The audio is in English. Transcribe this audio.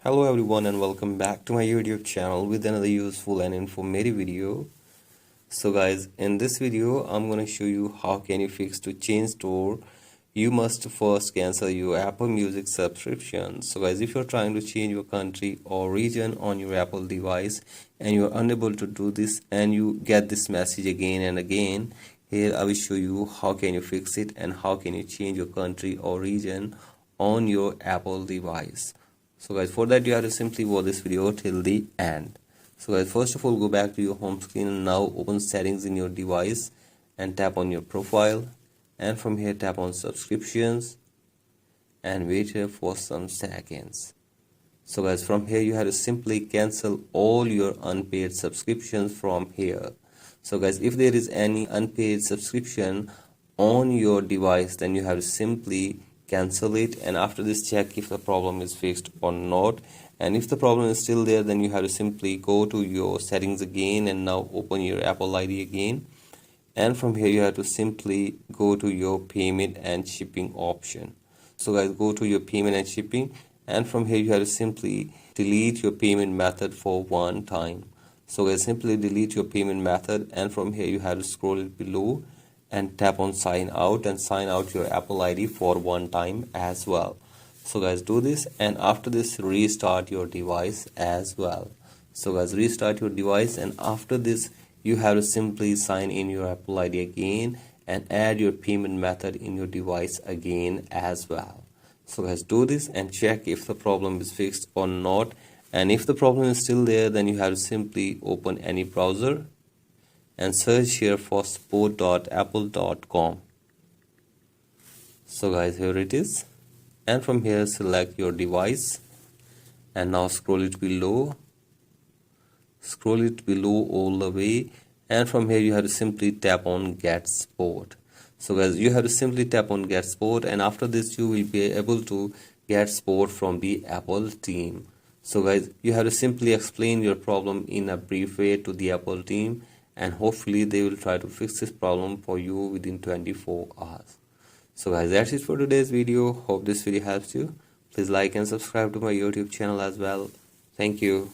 Hello everyone and welcome back to my YouTube channel with another useful and informative video. So guys, in this video I'm going to show you how can you fix to change store. You must first cancel your Apple Music subscription. So guys, if you're trying to change your country or region on your Apple device and you're unable to do this and you get this message again and again, here I will show you how can you fix it and how can you change your country or region on your Apple device. So guys, for that you have to simply watch this video till the end. So guys, first of all, go back to your home screen and now open settings in your device and tap on your profile, and from here tap on subscriptions and wait here for some seconds. So guys, from here you have to simply cancel all your unpaid subscriptions from here. So guys, if there is any unpaid subscription on your device, then you have to simply cancel it, and after this check if the problem is fixed or not. And if the problem is still there, then you have to simply go to your settings again and now open your Apple ID again, and from here you have to simply go to your payment and shipping option. So guys, go to your payment and shipping, and from here you have to simply delete your payment method for one time. So guys, simply delete your payment method, and from here you have to scroll it below and tap on sign out and sign out your Apple ID for one time as well. So guys, do this, and after this restart your device as well. So guys, restart your device, and after this you have to simply sign in your Apple ID again and add your payment method in your device again as well. So guys, do this and check if the problem is fixed or not. And if the problem is still there, then you have to simply open any browser and search here for support.apple.com. So guys, here it is, and from here select your device and now scroll it below all the way, and from here you have to simply tap on get support. So guys, you have to simply tap on get support, and after this you will be able to get support from the Apple team. So guys, you have to simply explain your problem in a brief way to the Apple team, and hopefully they will try to fix this problem for you within 24 hours. So guys, that's it for today's video. Hope this video helps you. Please like and subscribe to my YouTube channel as well. Thank you.